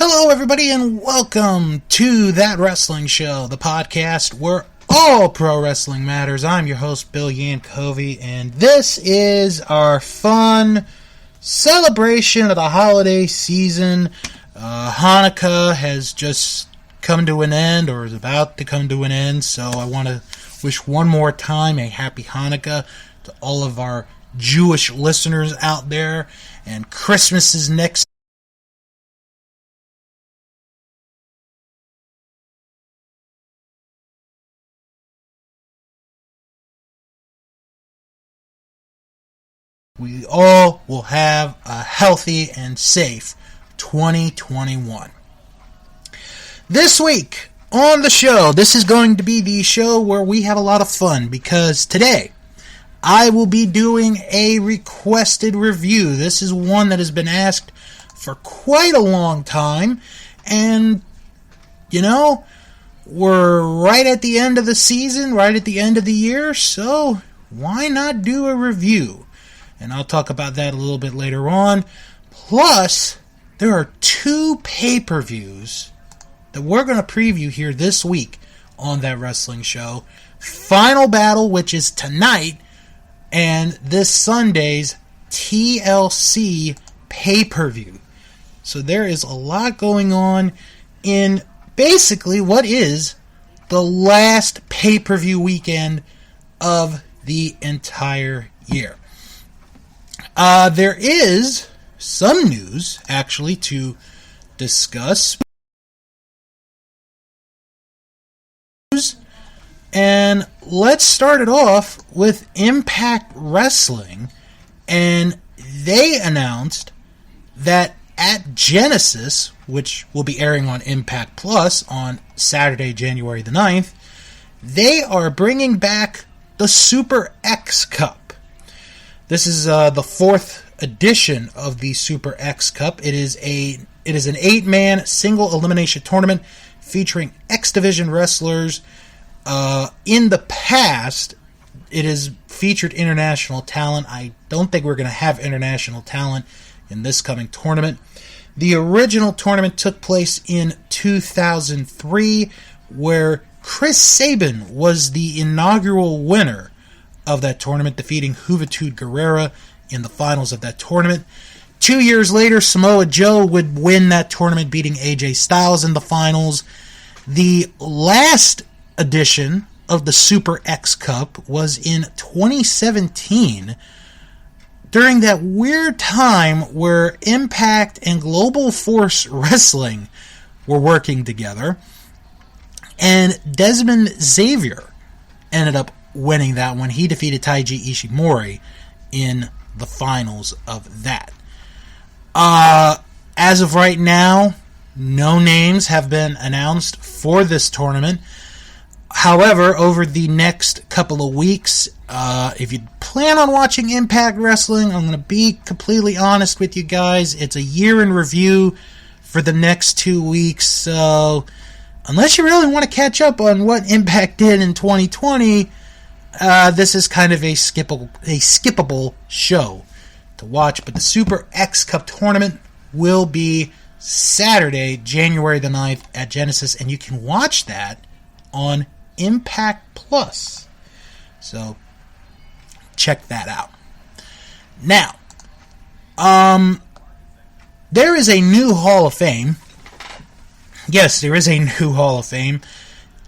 Hello, everybody, and welcome to That Wrestling Show, the podcast where all pro wrestling matters. I'm your host, Bill Yankovi, and this is our fun celebration of the holiday season. Hanukkah has just come to an end, or is about to come to an end, so I want to wish one more time a happy Hanukkah to all of our Jewish listeners out there, and Christmas is next. We all will have a healthy and safe 2021. This week on the show, this is going to be the show where we have a lot of fun, because today I will be doing a requested review. This is one that has been asked for quite a long time, and you know, we're right at the end of the season, right at the end of the year, so why not do a review? And I'll talk about that a little bit later on. Plus, there are two pay-per-views that we're going to preview here this week on That Wrestling Show. Final Battle, which is tonight, and this Sunday's TLC pay-per-view. So there is a lot going on in basically what is the last pay-per-view weekend of the entire year. There is some news, actually, to discuss. And let's start it off with Impact Wrestling. And they announced that at Genesis, which will be airing on Impact Plus on Saturday, January the 9th, they are bringing back the Super X Cup. This is the fourth edition of the Super X Cup. It is an 8-man single elimination tournament featuring X Division wrestlers. In the past, it has featured international talent. I don't think we're going to have international talent in this coming tournament. The original tournament took place in 2003, where Chris Sabin was the inaugural winner of that tournament, defeating Juventud Guerrera in the finals of that tournament. 2 years later, Samoa Joe would win that tournament, beating AJ Styles in the finals. The last edition of the Super X Cup was in 2017, during that weird time where Impact and Global Force Wrestling were working together, and Desmond Xavier ended up winning that one. He defeated Taiji Ishimori in the finals of that. As of right now, no names have been announced for this tournament. However, over the next couple of weeks, if you plan on watching Impact Wrestling, I'm going to be completely honest with you guys. It's a year in review for the next 2 weeks, so unless you really want to catch up on what Impact did in 2020, this is kind of a skippable show to watch. But the Super X Cup tournament will be Saturday, January the 9th at Genesis, and you can watch that on Impact Plus. So check that out. Now, there is a new Hall of Fame. Yes, there is a new Hall of Fame.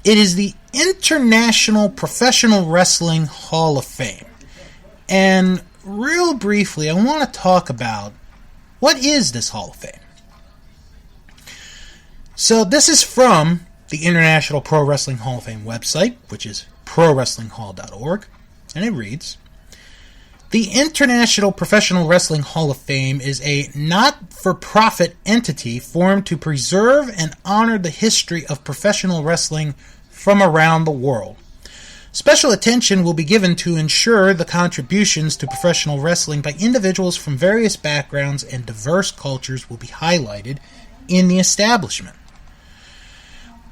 It is the International Professional Wrestling Hall of Fame. And real briefly, I want to talk about what is this Hall of Fame. So this is from the International Pro Wrestling Hall of Fame website, which is prowrestlinghall.org, and it reads, "The International Professional Wrestling Hall of Fame is a not-for-profit entity formed to preserve and honor the history of professional wrestling from around the world. Special attention will be given to ensure the contributions to professional wrestling by individuals from various backgrounds and diverse cultures will be highlighted in the establishment."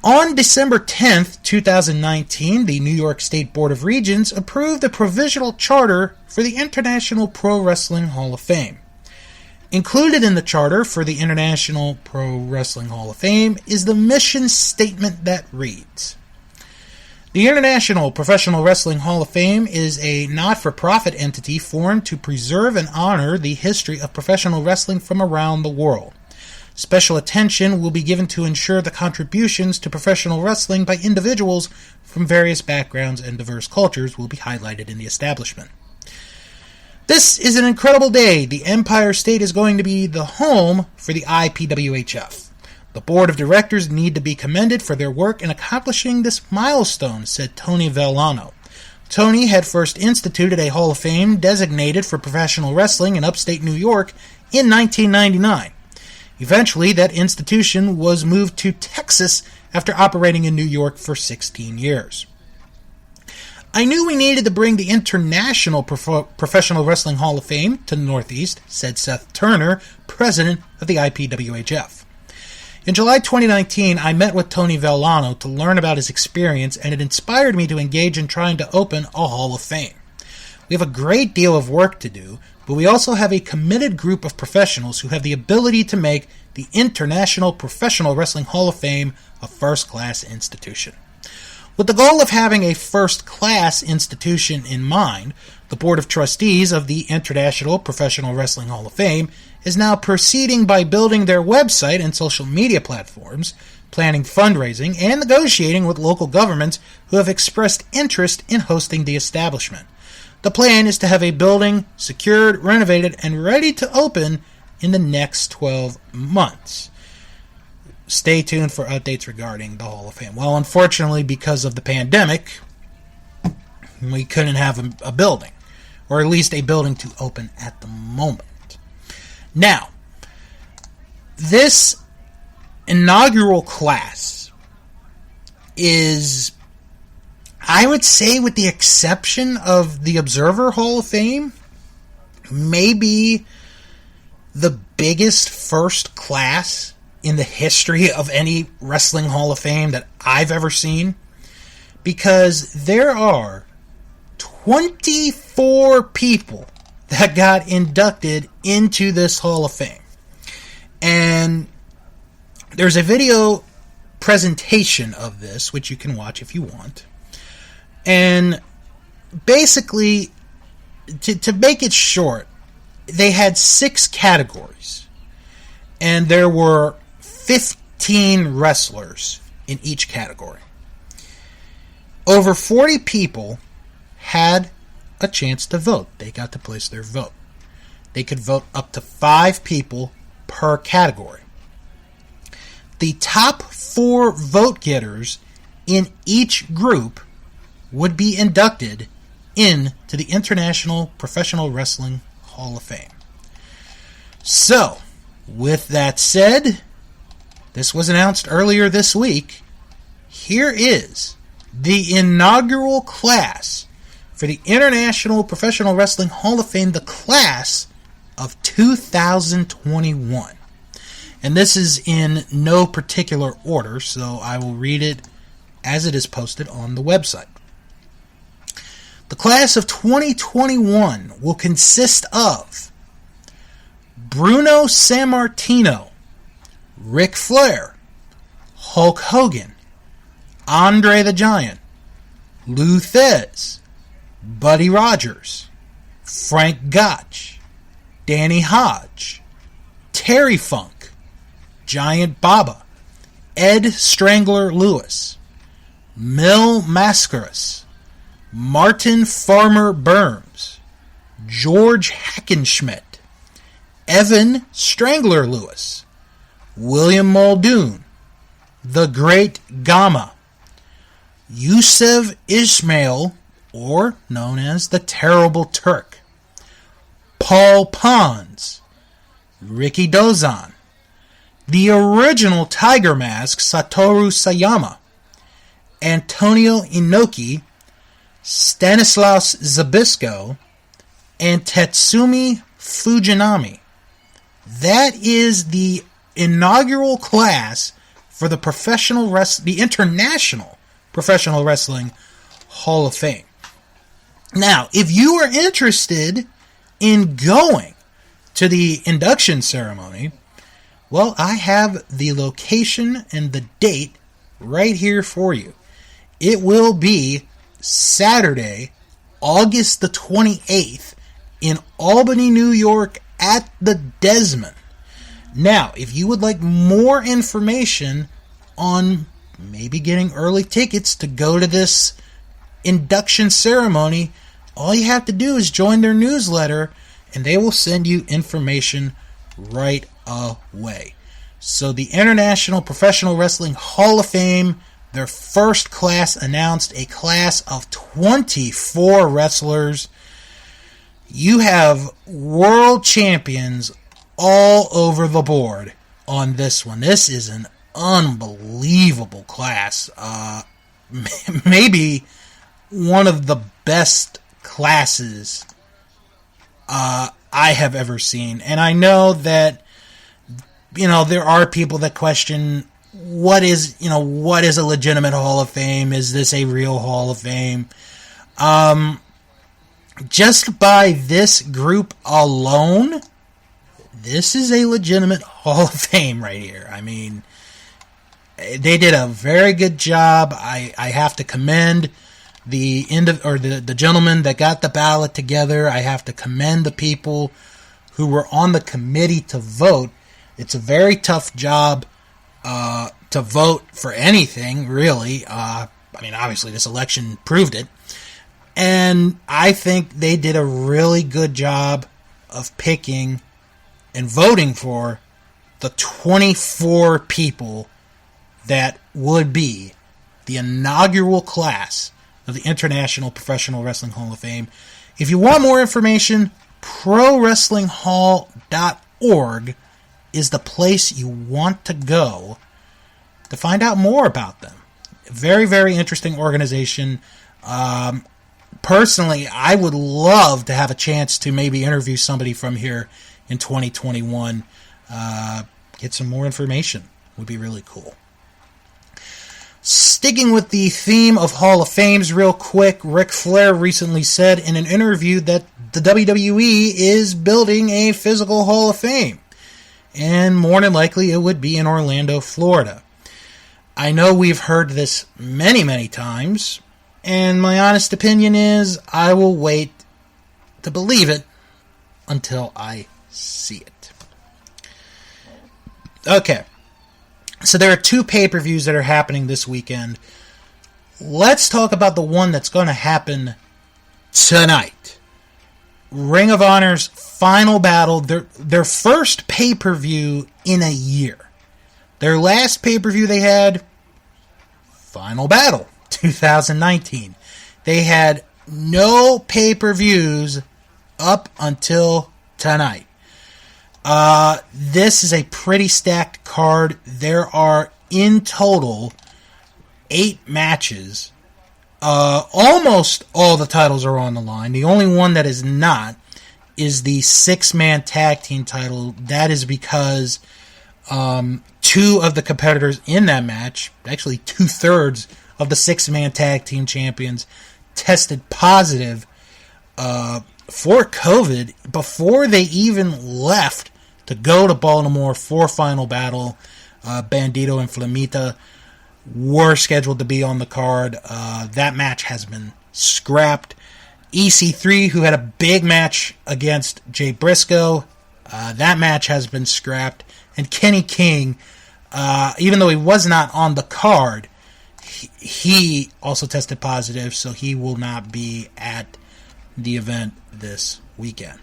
On December 10th, 2019, the New York State Board of Regents approved a provisional charter for the International Pro Wrestling Hall of Fame. Included in the charter for the International Pro Wrestling Hall of Fame is the mission statement that reads, "The International Professional Wrestling Hall of Fame is a not-for-profit entity formed to preserve and honor the history of professional wrestling from around the world. Special attention will be given to ensure the contributions to professional wrestling by individuals from various backgrounds and diverse cultures will be highlighted in the establishment. This is an incredible day. The Empire State is going to be the home for the IPWHF. The board of directors need to be commended for their work in accomplishing this milestone," said Tony Vellano. Tony had first instituted a Hall of Fame designated for professional wrestling in upstate New York in 1999. Eventually, that institution was moved to Texas after operating in New York for 16 years. "I knew we needed to bring the International Professional Wrestling Hall of Fame to the Northeast," said Seth Turner, president of the IPWHF. "In July 2019, I met with Tony Vellano to learn about his experience, and it inspired me to engage in trying to open a Hall of Fame. We have a great deal of work to do, but we also have a committed group of professionals who have the ability to make the International Professional Wrestling Hall of Fame a first-class institution. With the goal of having a first-class institution in mind, the Board of Trustees of the International Professional Wrestling Hall of Fame is now proceeding by building their website and social media platforms, planning fundraising, and negotiating with local governments who have expressed interest in hosting the establishment. The plan is to have a building secured, renovated, and ready to open in the next 12 months. Stay tuned for updates regarding the Hall of Fame." Well, unfortunately, because of the pandemic, we couldn't have a building, or at least a building to open at the moment. Now, this inaugural class is, I would say, with the exception of the Observer Hall of Fame, maybe the biggest first class in the history of any wrestling Hall of Fame that I've ever seen, because there are 24 people that got inducted into this Hall of Fame. And there's a video presentation of this, which you can watch if you want. And basically, to make it short, they had 6 categories. And there were 15 wrestlers in each category. Over 40 people had a chance to vote. They got to place their vote. They could vote up to 5 people per category. The top 4 vote getters in each group would be inducted into the International Professional Wrestling Hall of Fame. So, with that said, this was announced earlier this week. Here is the inaugural class for the International Professional Wrestling Hall of Fame, the class of 2021. And this is in no particular order, so I will read it as it is posted on the website. The class of 2021 will consist of Bruno Sammartino, Ric Flair, Hulk Hogan, Andre the Giant, Lou Thesz, Buddy Rogers, Frank Gotch, Danny Hodge, Terry Funk, Giant Baba, Ed Strangler Lewis, Mil Mascaras, Martin Farmer Burns, George Hackenschmidt, Evan Strangler Lewis, William Muldoon, The Great Gama, Yusef Ismail, or known as the Terrible Turk, Paul Pons, Ricky Dozan, the original Tiger Mask Satoru Sayama, Antonio Inoki, Stanislaus Zabisco, and Tatsumi Fujinami. That is the inaugural class for the the International Professional Wrestling Hall of Fame. Now, if you are interested in going to the induction ceremony, well, I have the location and the date right here for you. It will be Saturday, August the 28th in Albany, New York at the Desmond. Now, if you would like more information on maybe getting early tickets to go to this induction ceremony, all you have to do is join their newsletter and they will send you information right away. So the International Professional Wrestling Hall of Fame, their first class announced, a class of 24 wrestlers. You have world champions all over the board on this one. This is an unbelievable class. Maybe one of the best classes I have ever seen. And I know that, there are people that question what is a legitimate Hall of Fame? Is this a real Hall of Fame? Just by this group alone, this is a legitimate Hall of Fame right here. I mean, they did a very good job. I have to commend the gentleman that got the ballot together. I have to commend the people who were on the committee to vote. It's a very tough job to vote for anything, really. Obviously this election proved it. And I think they did a really good job of picking and voting for the 24 people that would be the inaugural class of the International Professional Wrestling Hall of Fame. If you want more information, ProWrestlingHall.org is the place you want to go to find out more about them. Very, very interesting organization. Personally, I would love to have a chance to maybe interview somebody from here in 2021. Get some more information. Would be really cool. Sticking with the theme of Hall of Fames real quick, Ric Flair recently said in an interview that the WWE is building a physical Hall of Fame. And more than likely it would be in Orlando, Florida. I know we've heard this many, many times, and my honest opinion is I will wait to believe it until I see it. Okay, so there are 2 pay-per-views that are happening this weekend. Let's talk about the one that's going to happen tonight. Ring of Honor's Final Battle, their first pay-per-view in a year. Their last pay-per-view they had, Final Battle, 2019. They had no pay-per-views up until tonight. This is a pretty stacked card. There are, in total, 8 matches. Almost all the titles are on the line. The only one that is not is the 6-man tag team title. That is because 2 of the competitors in that match, actually 2/3 of the 6-man tag team champions, tested positive for COVID before they even left to go to Baltimore for Final Battle. Bandito and Flamita were scheduled to be on the card. That match has been scrapped. EC3, who had a big match against Jay Briscoe, that match has been scrapped. And Kenny King, even though he was not on the card, he also tested positive, so he will not be at the event this weekend.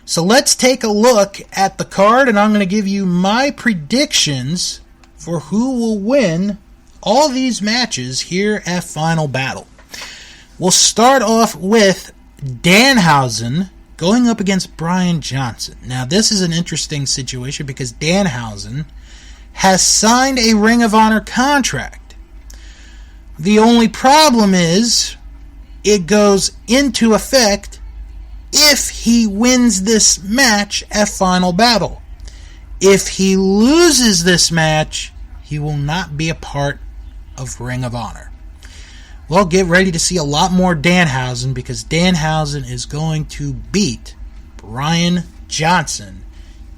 So let's take a look at the card, and I'm going to give you my predictions for who will win all these matches here at Final Battle. We'll start off with Danhausen going up against Brian Johnson. Now, this is an interesting situation because Danhausen has signed a Ring of Honor contract. The only problem is it goes into effect if he wins this match at Final Battle. If he loses this match, he will not be a part of Ring of Honor. Well, get ready to see a lot more Danhausen because Danhausen is going to beat Brian Johnson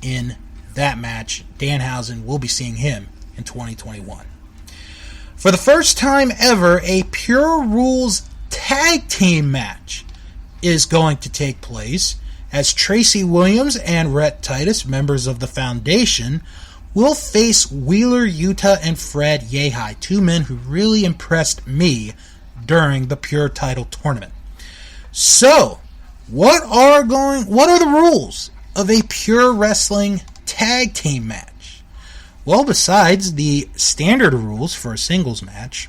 in that match. Danhausen will be seeing him in 2021. For the first time ever, a Pure Rules tag team match is going to take place as Tracy Williams and Rhett Titus, members of the Foundation, will face Wheeler Yuta and Fred Yehi, two men who really impressed me during the Pure title tournament. So, what are the rules of a Pure Wrestling tag team match? Well, besides the standard rules for a singles match,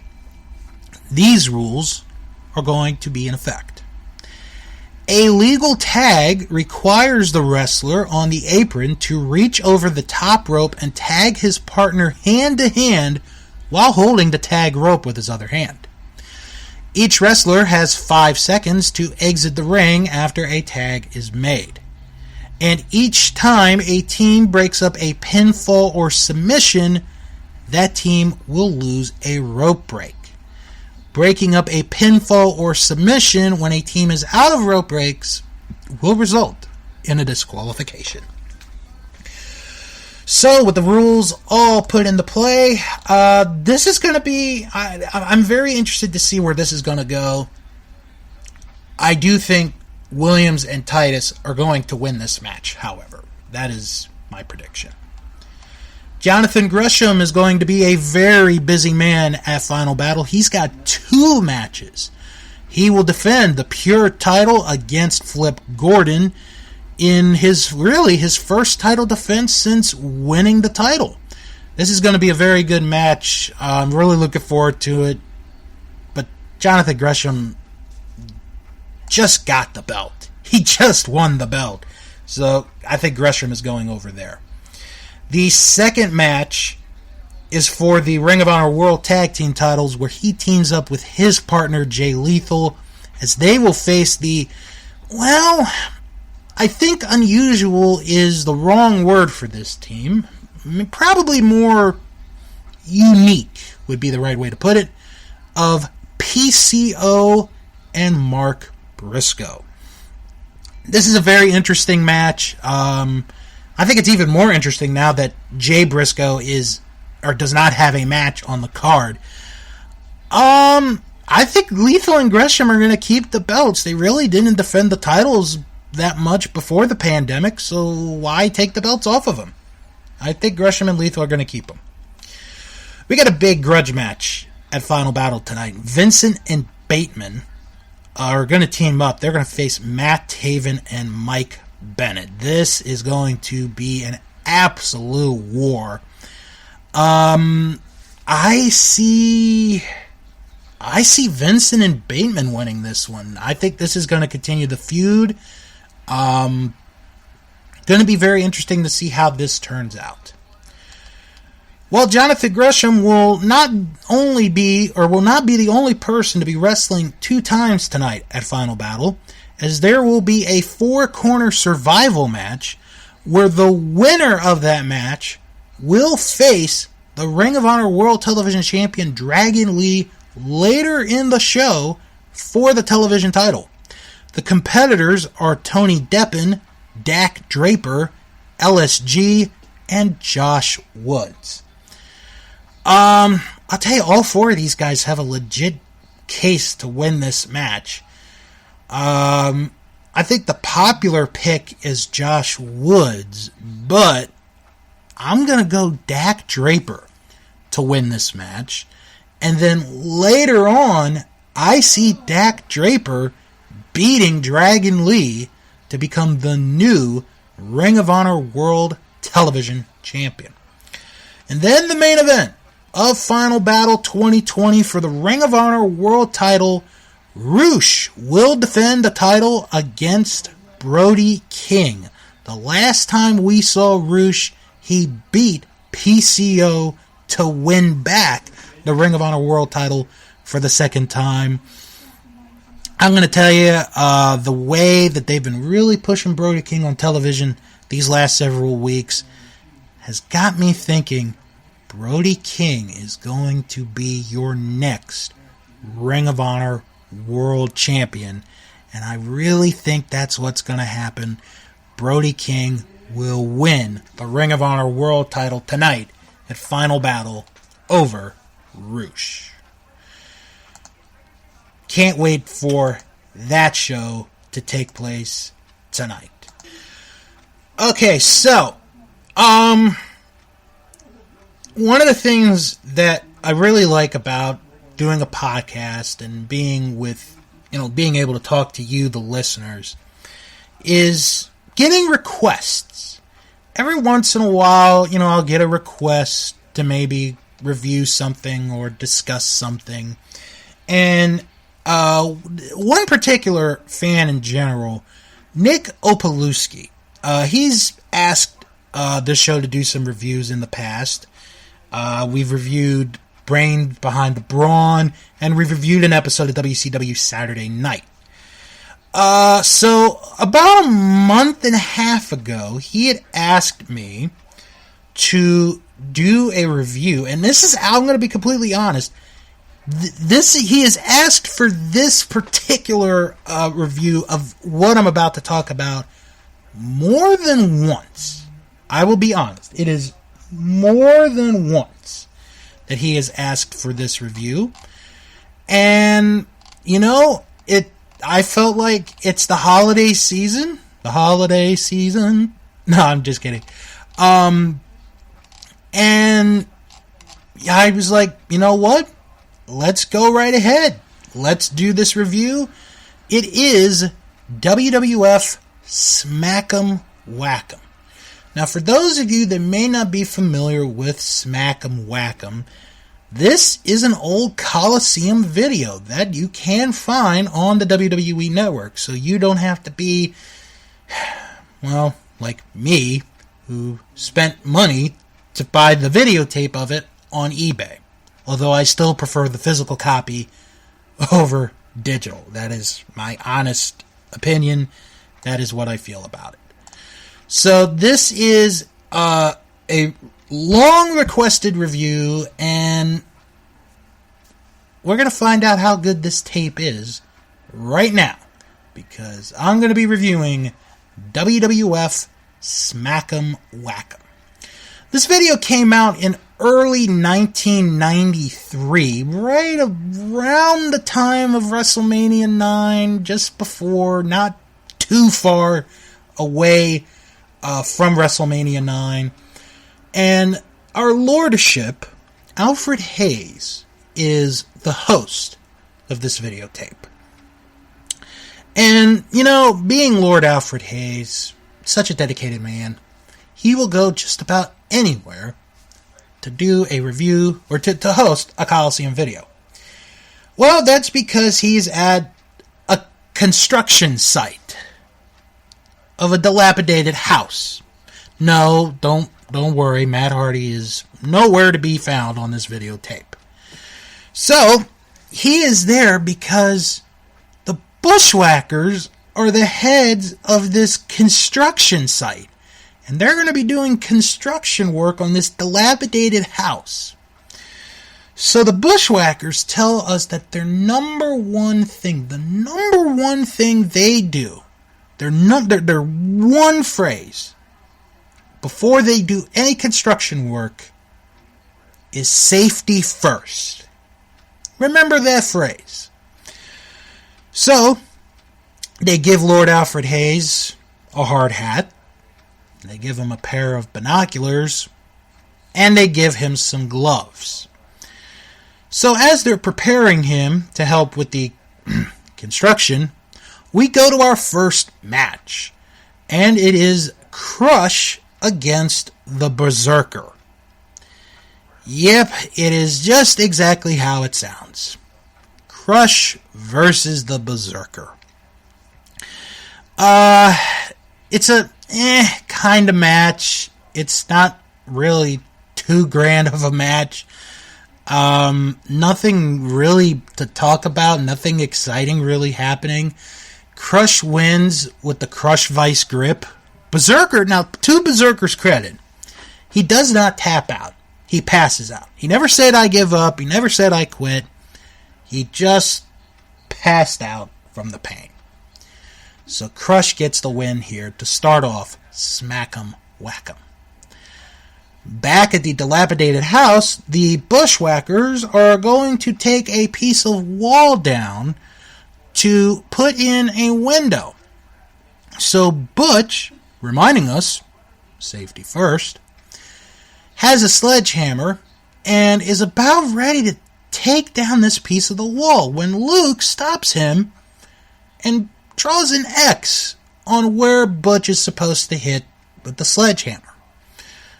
these rules are going to be in effect. A legal tag requires the wrestler on the apron to reach over the top rope and tag his partner hand to hand while holding the tag rope with his other hand. Each wrestler has 5 seconds to exit the ring after a tag is made. And each time a team breaks up a pinfall or submission, that team will lose a rope break. Breaking up a pinfall or submission when a team is out of rope breaks will result in a disqualification. So, with the rules all put into play, this is going to be... I'm very interested to see where this is going to go. I do think Williams and Titus are going to win this match, however. That is my prediction. Jonathan Gresham is going to be a very busy man at Final Battle. He's got 2 matches. He will defend the Pure title against Flip Gordon in his first title defense since winning the title. This is going to be a very good match. I'm really looking forward to it. But Jonathan Gresham just got the belt. He just won the belt. So I think Gresham is going over there. The second match is for the Ring of Honor World Tag Team titles, where he teams up with his partner Jay Lethal as they will face the, well, I think unusual is the wrong word for this team. I mean, probably more unique would be the right way to put it, of PCO and Mark Briscoe. This is a very interesting match. I think it's even more interesting now that Jay Briscoe does not have a match on the card. I think Lethal and Gresham are going to keep the belts. They really didn't defend the titles that much before the pandemic, so why take the belts off of them? I think Gresham and Lethal are going to keep them. We got a big grudge match at Final Battle tonight. Vincent and Bateman are going to team up. They're going to face Matt Taven and Mike Bennett. This is going to be an absolute war. I see Vincent and Bateman winning this one. I think this is going to continue the feud. Going to be very interesting to see how this turns out. Well, Jonathan Gresham will not be the only person to be wrestling 2 times tonight at Final Battle, as there will be a 4-corner survival match where the winner of that match will face the Ring of Honor World Television Champion Dragon Lee later in the show for the television title. The competitors are Tony Deppen, Dak Draper, LSG, and Josh Woods. I'll tell you, all 4 of these guys have a legit case to win this match. I think the popular pick is Josh Woods, but I'm going to go Dak Draper to win this match. And then later on, I see Dak Draper beating Dragon Lee to become the new Ring of Honor World Television Champion. And then the main event of Final Battle 2020 for the Ring of Honor World title, Roosh will defend the title against Brody King. The last time we saw Roosh, he beat PCO to win back the Ring of Honor World title for the second time. I'm going to tell you, the way that they've been really pushing Brody King on television these last several weeks has got me thinking Brody King is going to be your next Ring of Honor World Champion. And I really think that's what's going to happen. Brody King will win the Ring of Honor World title tonight at Final Battle over Roosh. Can't wait for that show to take place tonight. Okay, so, one of the things that I really like about doing a podcast and being able to talk to you, the listeners, is getting requests. Every once in a while, I'll get a request to maybe review something or discuss something. And one particular fan in general, Nick Opalewski, he's asked this show to do some reviews in the past. We've reviewed Brain Behind the Brawn, and we've reviewed an episode of WCW Saturday Night. So about a month and a half ago, he had asked me to do a review, and this is, I'm going to be completely honest, he has asked for this particular review of what I'm about to talk about more than once. I will be honest, it is more than once that he has asked for this review, and I felt like it's the holiday season. No, I'm just kidding. And I was like, you know what? Let's go right ahead. Let's do this review. It is WWF Smack'em Whack'em. Now, for those of you that may not be familiar with Smack'em Whack'em, this is an old Coliseum video that you can find on the WWE Network, so you don't have to be, well, like me, who spent money to buy the videotape of it on eBay. Although I still prefer the physical copy over digital. That is my honest opinion. That is what I feel about it. So this is a long requested review, and we're going to find out how good this tape is right now, because I'm going to be reviewing WWF Smack'em Whack'em. This video came out in early 1993, right around the time of WrestleMania 9, just before, not too far away from WrestleMania 9. And our lordship, Alfred Hayes, is the host of this videotape. And, being Lord Alfred Hayes, such a dedicated man, he will go just about anywhere to do a review or to host a Coliseum video. Well, that's because he's at a construction site of a dilapidated house. No, don't worry, Matt Hardy is nowhere to be found on this videotape. So, he is there because the Bushwhackers are the heads of this construction site. And they're going to be doing construction work on this dilapidated house. So the Bushwhackers tell us that their number one thing they do, their one phrase before they do any construction work is safety first. Remember that phrase. So, they give Lord Alfred Hayes a hard hat. They give him a pair of binoculars, and they give him some gloves. So as they're preparing him to help with the construction, we go to our first match, and it is Crush against the Berserker. Yep, it is just exactly how it sounds. Crush versus the Berserker. It's a kind of match. It's not really too grand of a match. Nothing really to talk about. Nothing exciting really happening. Crush wins with the Crush Vice Grip. Berserker, now to Berserker's credit, he does not tap out. He passes out. He never said I give up. He never said I quit. He just passed out from the pain. So Crush gets the win here to start off Smack 'em, Whack 'em. Back at the dilapidated house, the Bushwhackers are going to take a piece of wall down to put in a window. So Butch, reminding us, safety first, has a sledgehammer and is about ready to take down this piece of the wall when Luke stops him and draws an X on where Butch is supposed to hit with the sledgehammer.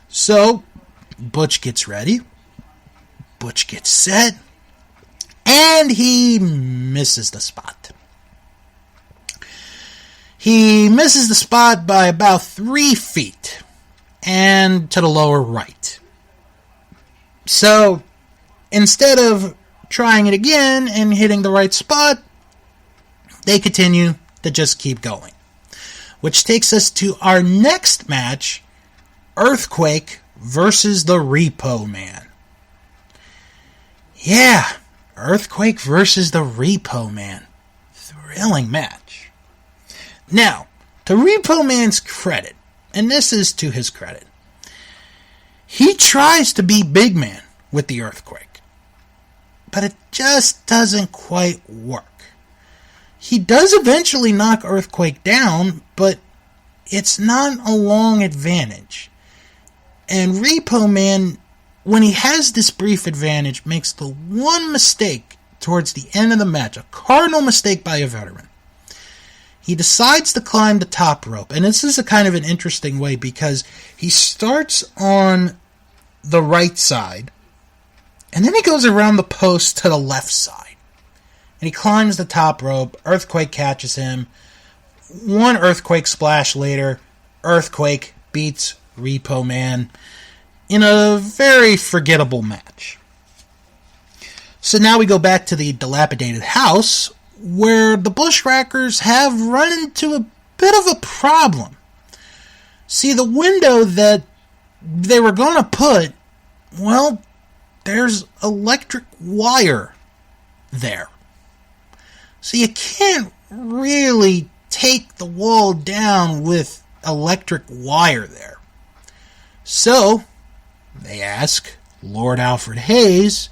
So, Butch gets ready, Butch gets set, and he misses the spot. He misses the spot by about 3 feet, and to the lower right. So, instead of trying it again and hitting the right spot, they continue to just keep going. Which takes us to our next match, Earthquake versus the Repo Man. Yeah, Earthquake versus the Repo Man. Thrilling match. Now, to Repo Man's credit, and this is to his credit, he tries to be big man with the Earthquake, but it just doesn't quite work. He does eventually knock Earthquake down, but it's not a long advantage. And Repo Man, when he has this brief advantage, makes the one mistake towards the end of the match, a cardinal mistake by a veteran. He decides to climb the top rope, and this is a kind of an interesting way because he starts on the right side, and then he goes around the post to the left side. And he climbs the top rope, Earthquake catches him. One Earthquake splash later, Earthquake beats Repo Man in a very forgettable match. So now we go back to the dilapidated house, where the Bushwhackers have run into a bit of a problem. See, the window that they were going to put, well, there's electric wire there. So you can't really take the wall down with electric wire there. So, they ask Lord Alfred Hayes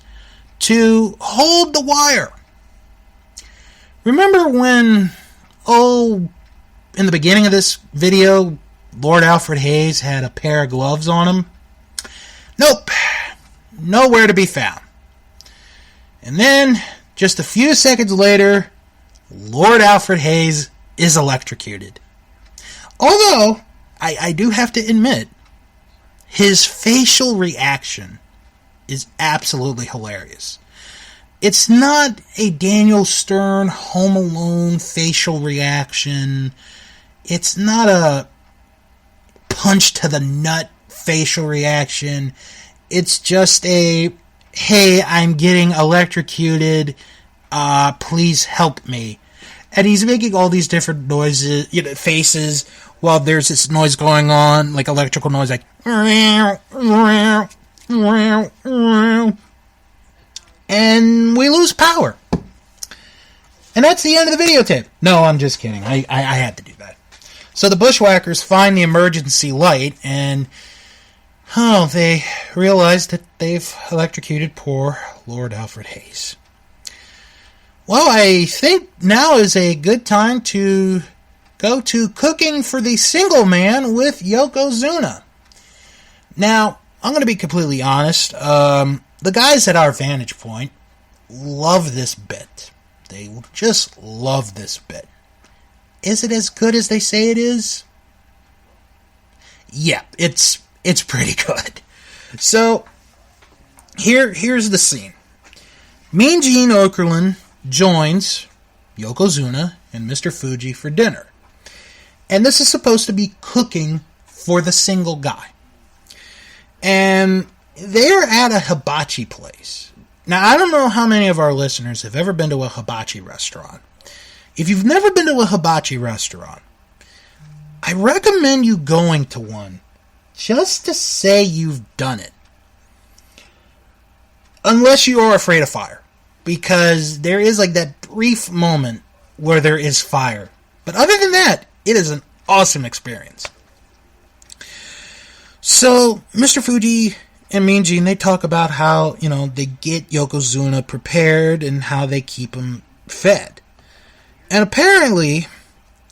to hold the wire. Remember when, in the beginning of this video, Lord Alfred Hayes had a pair of gloves on him? Nope. Nowhere to be found. And then, just a few seconds later, Lord Alfred Hayes is electrocuted. Although, I do have to admit, his facial reaction is absolutely hilarious. It's not a Daniel Stern Home Alone facial reaction. It's not a punch to the nut facial reaction. It's just a, hey, I'm getting electrocuted, please help me. And he's making all these different noises, faces, while there's this noise going on, like electrical noise, like, and we lose power. And that's the end of the videotape. No, I'm just kidding. I had to do that. So the Bushwhackers find the emergency light, and they realize that they've electrocuted poor Lord Alfred Hayes. Well, I think now is a good time to go to Cooking for the Single Man with Yokozuna. Now, I'm going to be completely honest. The guys at our Vantage Point love this bit. They just love this bit. Is it as good as they say it is? Yeah, it's pretty good. So, here's the scene. Mean Gene Okerlund joins Yokozuna and Mr. Fuji for dinner. And this is supposed to be cooking for the single guy. And they're at a hibachi place. Now, I don't know how many of our listeners have ever been to a hibachi restaurant. If you've never been to a hibachi restaurant, I recommend you going to one just to say you've done it. Unless you are afraid of fire. Because there is like that brief moment where there is fire But other than that, it is an awesome experience. So, Mr. Fuji and Mean Gene, they talk about how, they get Yokozuna prepared and how they keep him fed. And apparently,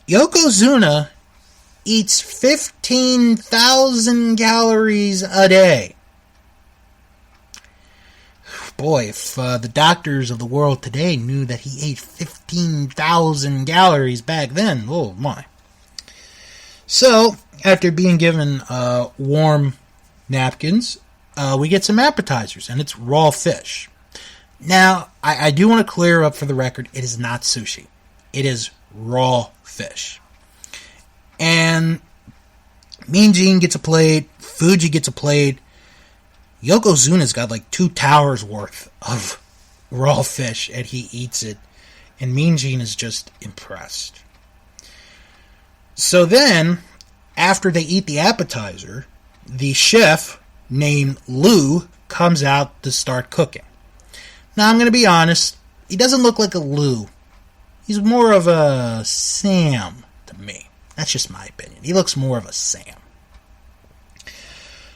Yokozuna eats 15,000 calories a day. Boy, if the doctors of the world today knew that he ate 15,000 calories back then, oh my. So, after being given warm napkins, we get some appetizers, and it's raw fish. Now, I do want to clear up for the record, it is not sushi. It is raw fish. And Mean Gene gets a plate, Fuji gets a plate, Yokozuna's got like 2 towers worth of raw fish, and he eats it, and Mean Gene is just impressed. So then, after they eat the appetizer, the chef named Lou comes out to start cooking. Now, I'm going to be honest, he doesn't look like a Lou. He's more of a Sam to me. That's just my opinion. He looks more of a Sam.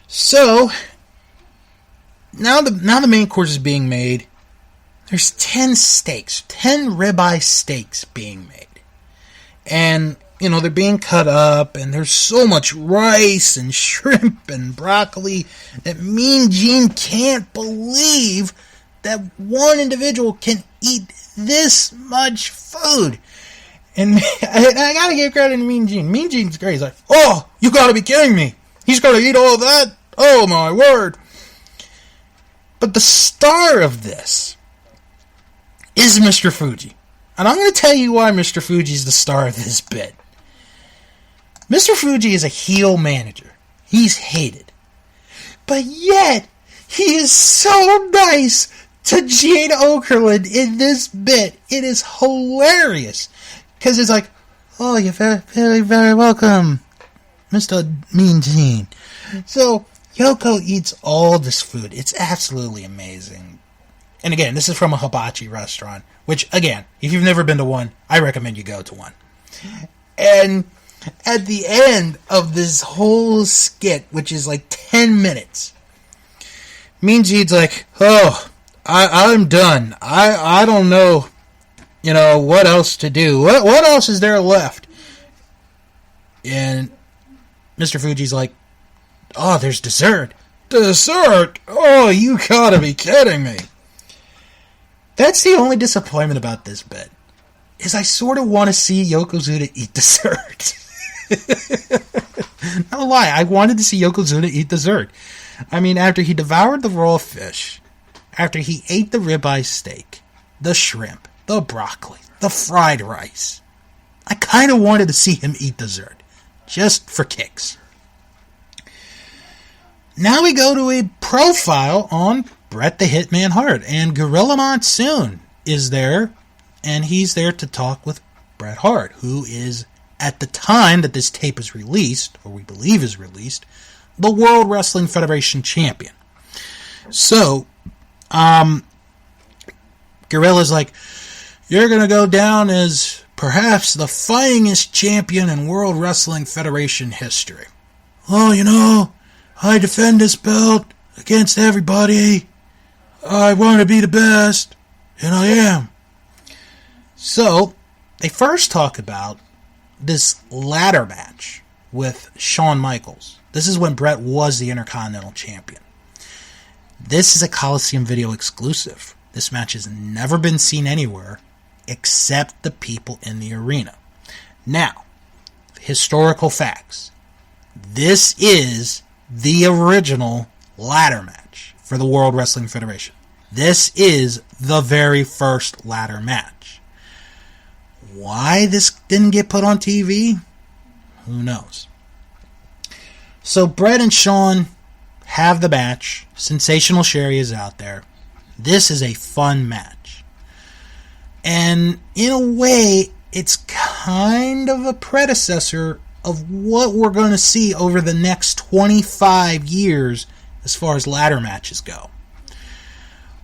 So, now the main course is being made. There's 10 steaks, 10 ribeye steaks being made. And, they're being cut up, and there's so much rice and shrimp and broccoli that Mean Gene can't believe that one individual can eat this much food. And I gotta give credit to Mean Gene. Mean Gene's great. He's like, oh, you gotta be kidding me. He's gonna eat all that? Oh my word. But the star of this is Mr. Fuji. And I'm going to tell you why Mr. Fuji is the star of this bit. Mr. Fuji is a heel manager. He's hated. But yet, he is so nice to Gene Okerlund in this bit. It is hilarious. Because it's like, oh, you're very, very, very welcome, Mr. Mean Gene. So, Yoko eats all this food. It's absolutely amazing. And again, this is from a hibachi restaurant, which, again, if you've never been to one, I recommend you go to one. And at the end of this whole skit, which is like 10 minutes, Mean Gene's like, oh, I'm done. I don't know, what else to do. What else is there left? And Mr. Fuji's like, oh, there's dessert. Dessert? Oh, you gotta be kidding me. That's the only disappointment about this bit, is I sort of want to see Yokozuna eat dessert. No lie, I wanted to see Yokozuna eat dessert. I mean, after he devoured the raw fish, after he ate the ribeye steak, the shrimp, the broccoli, the fried rice, I kind of wanted to see him eat dessert, just for kicks. Now we go to a profile on Bret the Hitman Hart, and Gorilla Monsoon is there, and he's there to talk with Bret Hart, who is, at the time that this tape is released, or we believe is released, the World Wrestling Federation champion. So, Gorilla's like, you're going to go down as perhaps the fightingest champion in World Wrestling Federation history. Oh, I defend this belt against everybody. I want to be the best, and I am. So, they first talk about this ladder match with Shawn Michaels. This is when Bret was the Intercontinental Champion. This is a Coliseum video exclusive. This match has never been seen anywhere except the people in the arena. Now, historical facts. This is the original ladder match for the World Wrestling Federation. This is the very first ladder match. Why this didn't get put on TV? Who knows? So Bret and Shawn have the match. Sensational Sherry is out there. This is a fun match. And in a way, it's kind of a predecessor of what we're going to see over the next 25 years as far as ladder matches go.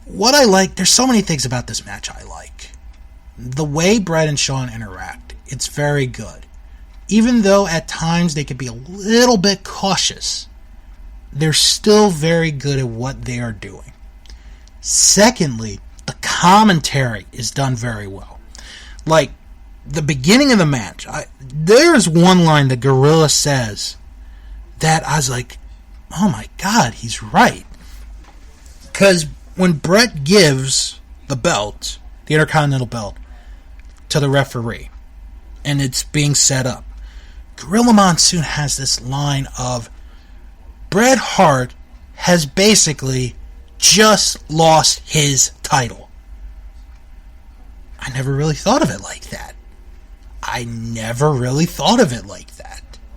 What I like, there's so many things about this match I like. The way Bret and Shawn interact it's very good. Even though at times they could be a little bit cautious, they're still very good at what they are doing. Secondly, the commentary is done very well. Like, the beginning of the match, there's one line that Gorilla says that I was like, oh my god, he's right. Because when Bret gives the belt, the Intercontinental belt, to the referee, and it's being set up, Gorilla Monsoon has this line of, Bradhart has basically just lost his title. I never really thought of it like that.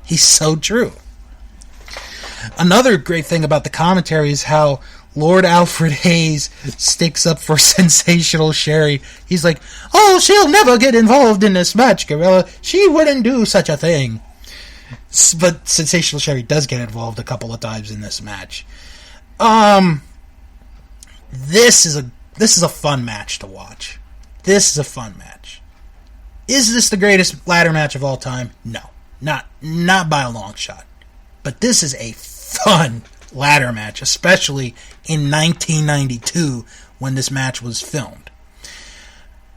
He's so true. Another great thing about the commentary is how Lord Alfred Hayes sticks up for Sensational Sherry. He's like, oh, she'll never get involved in this match, Gorilla. She wouldn't do such a thing. But Sensational Sherry does get involved a couple of times in this match. This is a fun match to watch. Is this the greatest ladder match of all time? No. Not by a long shot. But this is a fun ladder match, especially in 1992 when this match was filmed.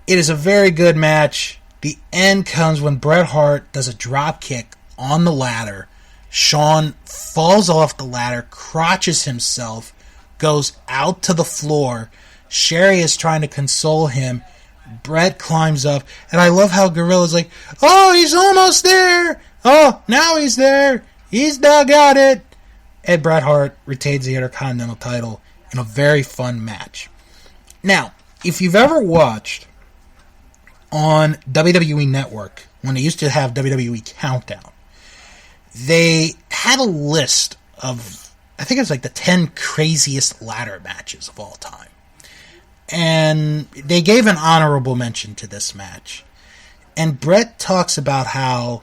It is a very good match. The end comes when Bret Hart does a drop kick on the ladder. Shawn falls off the ladder, crotches himself, goes out to the floor. Sherry is trying to console him. Bret climbs up, and I love how Gorilla's like, oh, he's almost there. Oh, now he's there. He's now got it. And Bret Hart retains the Intercontinental title in a very fun match. Now, if you've ever watched on WWE Network, when they used to have WWE Countdown, they had a list of, I think it was like the 10 craziest ladder matches of all time. And they gave an honorable mention to this match. And Bret talks about how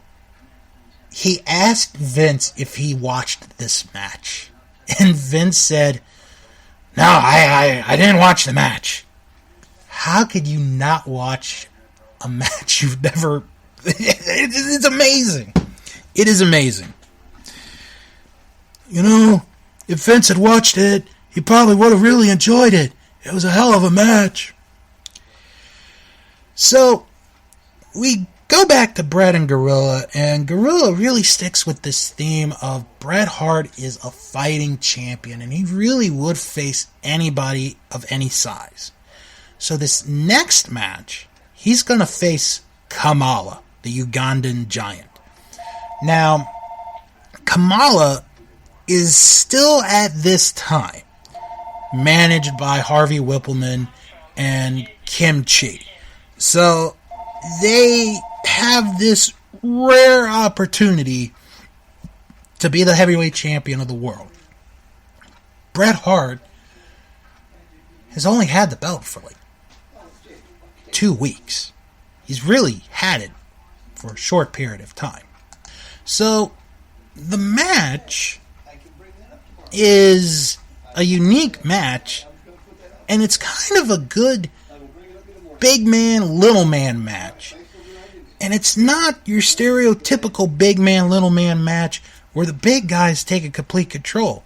he asked Vince if he watched this match. And Vince said, no, I didn't watch the match. How could you not watch a match you've never... It's amazing. It is amazing. You know, if Vince had watched it, he probably would have really enjoyed it. It was a hell of a match. So, we go back to Bret and Gorilla, and Gorilla really sticks with this theme of Bret Hart is a fighting champion, and he really would face anybody of any size. So this next match, he's going to face Kamala, the Ugandan giant. Now, Kamala is still at this time managed by Harvey Whippleman and Kim Chi. So they have this rare opportunity to be the heavyweight champion of the world. Bret Hart has only had the belt for like 2 weeks. He's really had it for a short period of time. So the match is a unique match, and it's kind of a good big man, little man match. And it's not your stereotypical big man, little man match where the big guys take a complete control.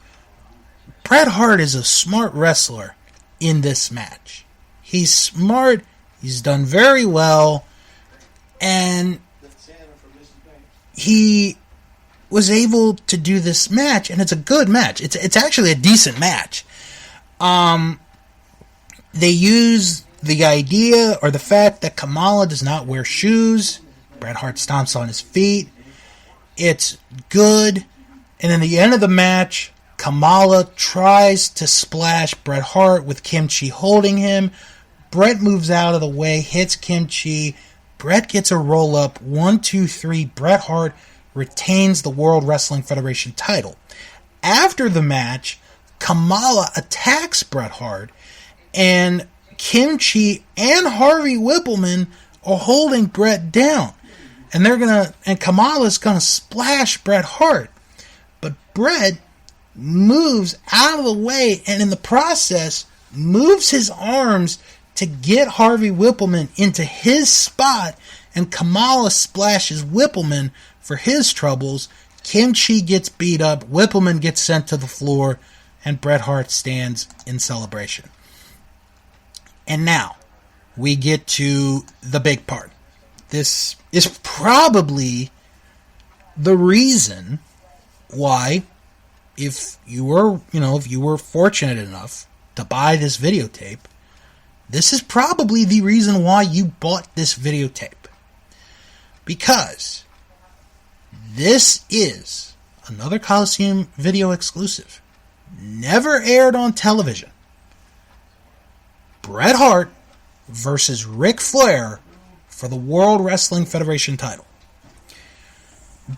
Bret Hart is a smart wrestler in this match. He's smart, he's done very well, and he was able to do this match, and it's a good match. It's actually a decent match. They use the idea or the fact that Kamala does not wear shoes. Bret Hart stomps on his feet. It's good. And in the end of the match, Kamala tries to splash Bret Hart with Kim Chi holding him. Bret moves out of the way, hits Kim Chi. Bret gets a roll up. 1, 2, 3. Bret Hart retains the World Wrestling Federation title. After the match, Kamala attacks Bret Hart, and Kim Chi and Harvey Whippleman are holding Bret down. And Kamala's gonna splash Bret Hart. But Bret moves out of the way, and in the process moves his arms to get Harvey Whippleman into his spot and Kamala splashes Whippleman for his troubles. Kimchi gets beat up, Whippleman gets sent to the floor, and Bradhart stands in celebration. And now, we get to the big part. This is probably the reason why, if you were fortunate enough to buy this videotape, this is probably the reason why you bought this videotape. Because this is another Coliseum video exclusive. Never aired on television. Bret Hart versus Ric Flair for the World Wrestling Federation title.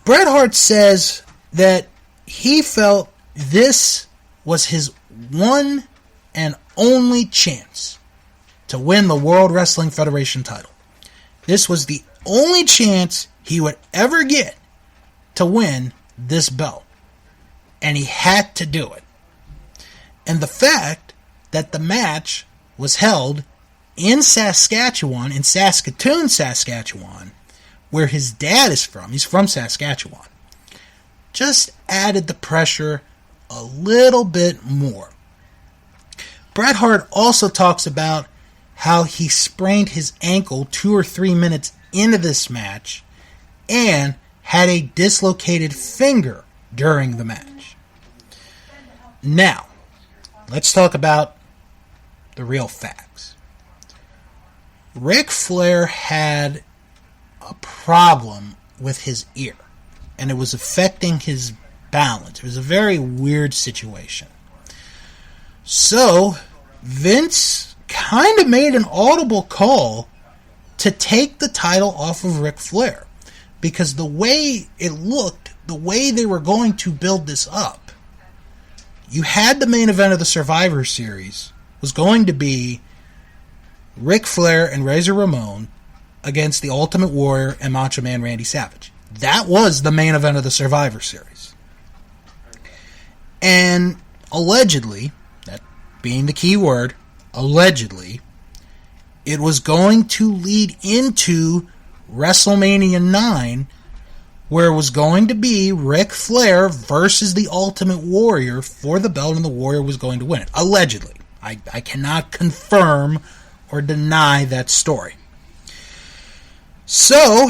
Bret Hart says that he felt this was his one and only chance to win the World Wrestling Federation title. This was the only chance he would ever get to win this belt. And he had to do it. And the fact that the match was held in Saskatchewan, in Saskatoon, Saskatchewan, where his dad is from, he's from Saskatchewan, just added the pressure a little bit more. Bret Hart also talks about how he sprained his ankle 2 or 3 minutes into this match and had a dislocated finger during the match. Now, let's talk about the real facts. Ric Flair had a problem with his ear, and it was affecting his balance. It was a very weird situation. So, Vince kind of made an audible call to take the title off of Ric Flair, because the way it looked, the way they were going to build this up, you had the main event of the Survivor Series was going to be Ric Flair and Razor Ramon against the Ultimate Warrior and Macho Man Randy Savage. That was the main event of the Survivor Series. And allegedly, that being the key word, allegedly, it was going to lead into WrestleMania 9, where it was going to be Ric Flair versus the Ultimate Warrior for the belt, and the Warrior was going to win it. Allegedly. I cannot confirm or deny that story. So,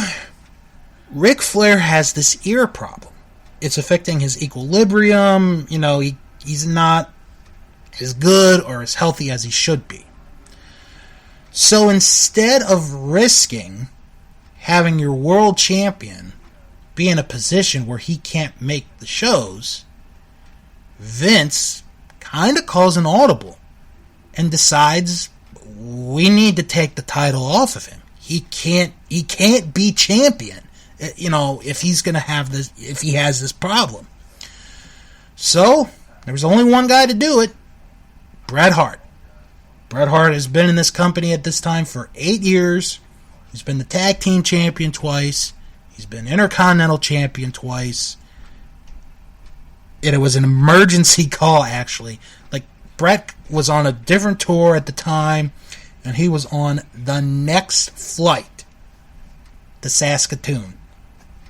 Ric Flair has this ear problem. It's affecting his equilibrium. He's not as good or as healthy as he should be. So instead of risking having your world champion be in a position where he can't make the shows, Vince kind of calls an audible and decides we need to take the title off of him. He can't be champion, if he's going to have this, if he has this problem. So, there was only one guy to do it, Bret Hart. Bret Hart has been in this company at this time for 8 years. He's been the tag team champion twice. He's been Intercontinental champion twice. And it was an emergency call, actually. Like, Bret was on a different tour at the time, and he was on the next flight to Saskatoon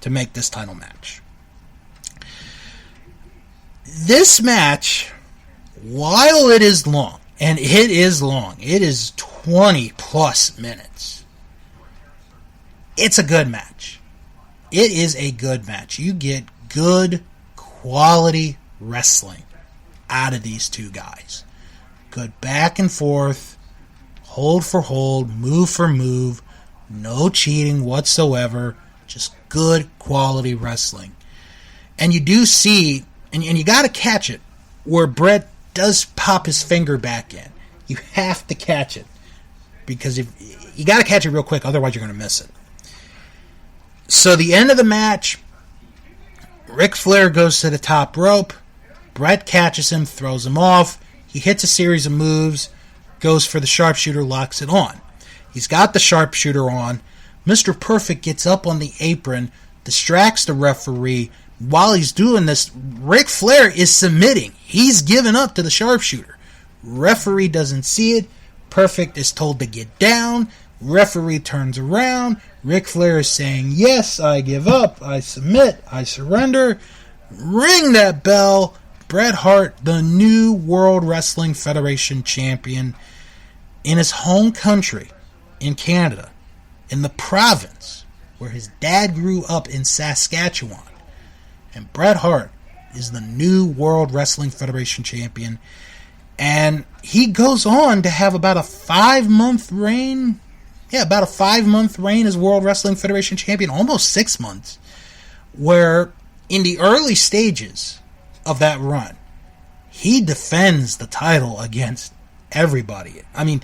to make this title match. This match, while it is long, and it is long, it is 20 plus minutes, it's a good match. It is a good match. You get good quality wrestling out of these two guys. Good back and forth, hold for hold, move for move, no cheating whatsoever, just good quality wrestling. And you do see, and you got to catch it, where Bret does pop his finger back in. You have to catch it, because if you got to catch it real quick, otherwise you're going to miss it. So the end of the match, Ric Flair goes to the top rope. Bret catches him, throws him off. He hits a series of moves, goes for the sharpshooter, locks it on. He's got the sharpshooter on. Mr. Perfect gets up on the apron, distracts the referee. While he's doing this, Ric Flair is submitting. He's giving up to the sharpshooter. Referee doesn't see it. Perfect is told to get down. Referee turns around. Ric Flair is saying, yes, I give up, I submit, I surrender. Ring that bell. Bret Hart, the new World Wrestling Federation champion in his home country, in Canada, in the province where his dad grew up in Saskatchewan. And Bret Hart is the new World Wrestling Federation champion. And he goes on to have about a 5-month reign. Yeah, about a 5-month reign as World Wrestling Federation champion, almost 6 months, where in the early stages of that run, he defends the title against everybody. I mean,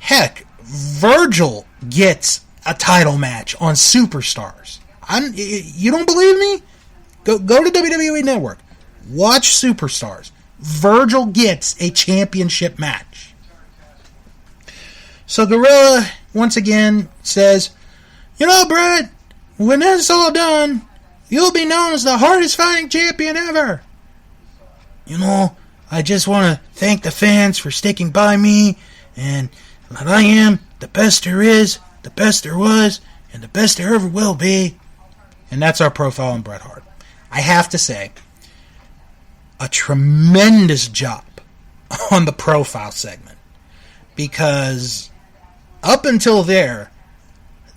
heck, Virgil gets a title match on Superstars. You don't believe me? Go to WWE Network. Watch Superstars. Virgil gets a championship match. So Gorilla, once again, says, you know, Bret, when this is all done, you'll be known as the hardest fighting champion ever. You know, I just want to thank the fans for sticking by me, and that I am the best there is, the best there was, and the best there ever will be. And that's our profile on Bret Hart. I have to say, a tremendous job on the profile segment, because up until there,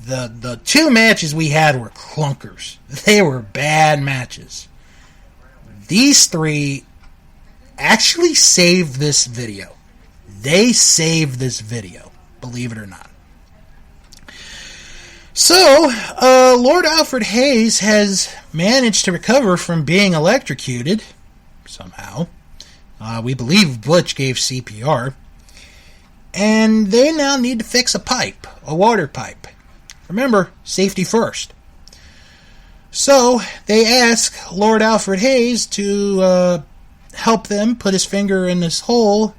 the 2 matches we had were clunkers. They were bad matches. These 3 actually saved this video. They saved this video, believe it or not. So, Lord Alfred Hayes has managed to recover from being electrocuted, somehow. We believe Butch gave CPR. And they now need to fix a pipe, a water pipe. Remember, safety first. So, they ask Lord Alfred Hayes to help them put his finger in this hole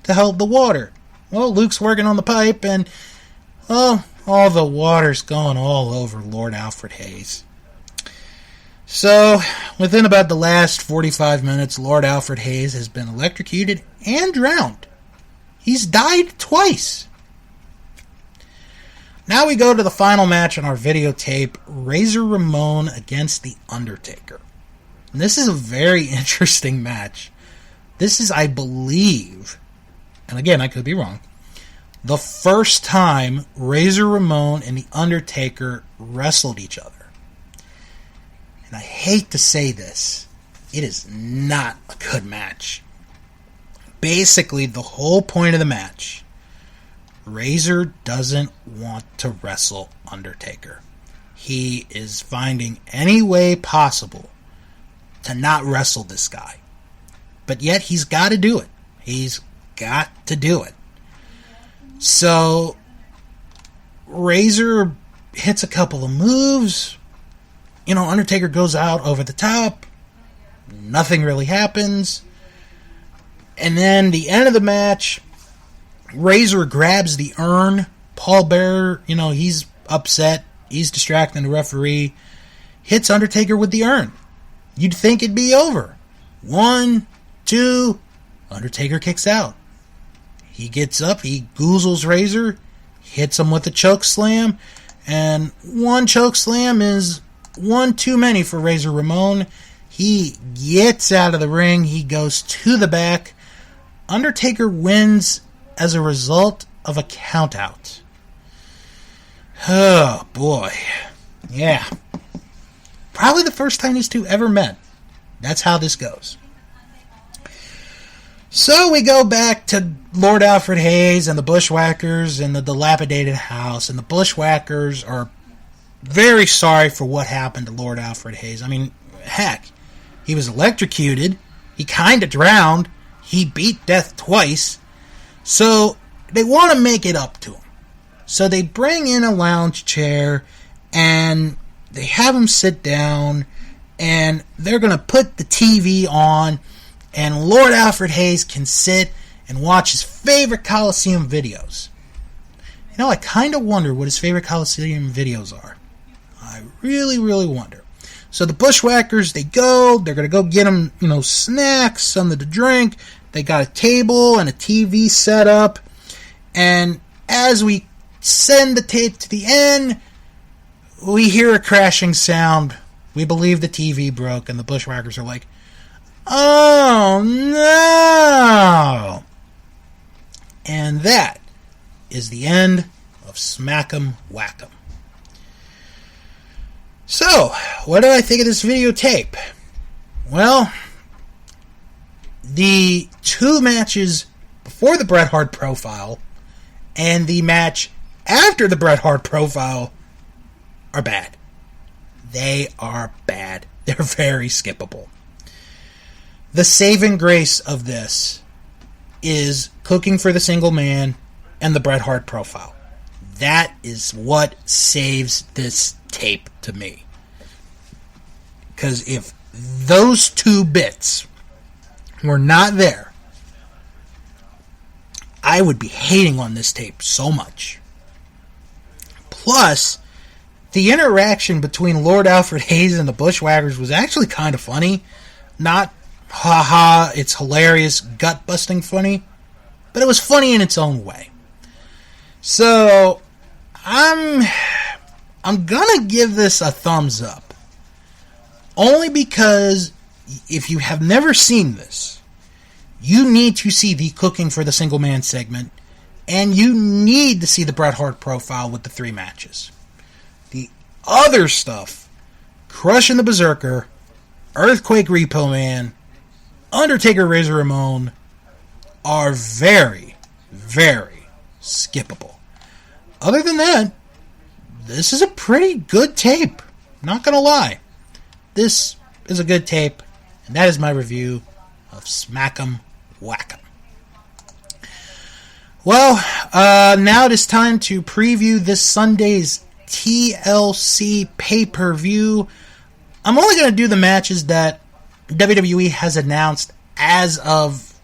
to help the water. Well, Luke's working on the pipe, and, oh, all the water's going all over Lord Alfred Hayes. So, within about the last 45 minutes, Lord Alfred Hayes has been electrocuted and drowned. He's died twice. Now we go to the final match on our videotape, Razor Ramon against The Undertaker. And this is a very interesting match. This is, I believe, and again, I could be wrong, the first time Razor Ramon and The Undertaker wrestled each other. And I hate to say this, it is not a good match. Basically, the whole point of the match, Razor doesn't want to wrestle Undertaker. He is finding any way possible to not wrestle this guy. But yet, he's got to do it. He's got to do it. So, Razor hits a couple of moves. You know, Undertaker goes out over the top. Nothing really happens. And then the end of the match, Razor grabs the urn. Paul Bearer, you know, he's upset. He's distracting the referee. Hits Undertaker with the urn. You'd think it'd be over. 1, 2, Undertaker kicks out. He gets up, he goozles Razor, hits him with a choke slam, and 1 choke slam is 1 too many for Razor Ramon. He gets out of the ring, he goes to the back. Undertaker wins as a result of a countout. Oh, boy. Yeah. Probably the first time these two ever met. That's how this goes. So we go back to Lord Alfred Hayes and the Bushwhackers and the dilapidated house. And the Bushwhackers are very sorry for what happened to Lord Alfred Hayes. I mean, heck, he was electrocuted. He kind of drowned. He beat death twice. So they want to make it up to him. So they bring in a lounge chair and they have him sit down and they're going to put the TV on and Lord Alfred Hayes can sit and watch his favorite Coliseum videos. You know, I kind of wonder what his favorite Coliseum videos are. I really, really wonder. So the Bushwhackers, they're going to go get him, you know, snacks, something to drink. They got a table and a TV set up. And as we send the tape to the end. We hear a crashing sound. We believe the TV broke, and the Bushwhackers are like, oh no! And that is the end of Smack'em Whack'em. So, what do I think of this videotape? Well, the two matches before the Bret Hart profile and the match after the Bret Hart profile are bad. They are bad. They're very skippable. The saving grace of this is cooking for the single man and the Bret Hart profile. That is what saves this tape to me. Because if those two bits were not there, I would be hating on this tape so much. Plus, the interaction between Lord Alfred Hayes and the Bushwhackers was actually kind of funny. Not, haha, it's hilarious, gut-busting funny, but it was funny in its own way. So, I'm gonna give this a thumbs up. Only because if you have never seen this, you need to see the cooking for the single man segment, and you need to see the Bret Hart profile with the 3 matches. The other stuff, Crushing the Berserker, Earthquake Repo Man, Undertaker Razor Ramon, are very, very skippable. Other than that, this is a pretty good tape. Not gonna lie. This is a good tape, and that is my review of Smack'em Whack'em. Well, now it is time to preview this Sunday's TLC pay-per-view. I'm only going to do the matches that WWE has announced as of,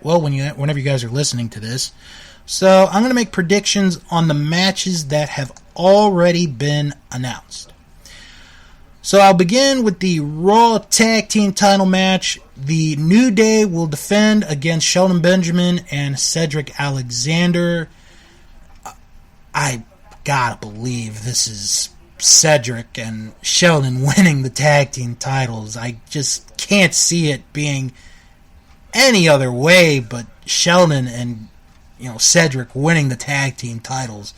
well, whenever you guys are listening to this. So I'm going to make predictions on the matches that have already been announced. So I'll begin with the Raw Tag Team title match. The New Day will defend against Shelton Benjamin and Cedric Alexander. I gotta believe this is Cedric and Shelton winning the tag team titles. I just can't see it being any other way but Shelton and Cedric winning the tag team titles.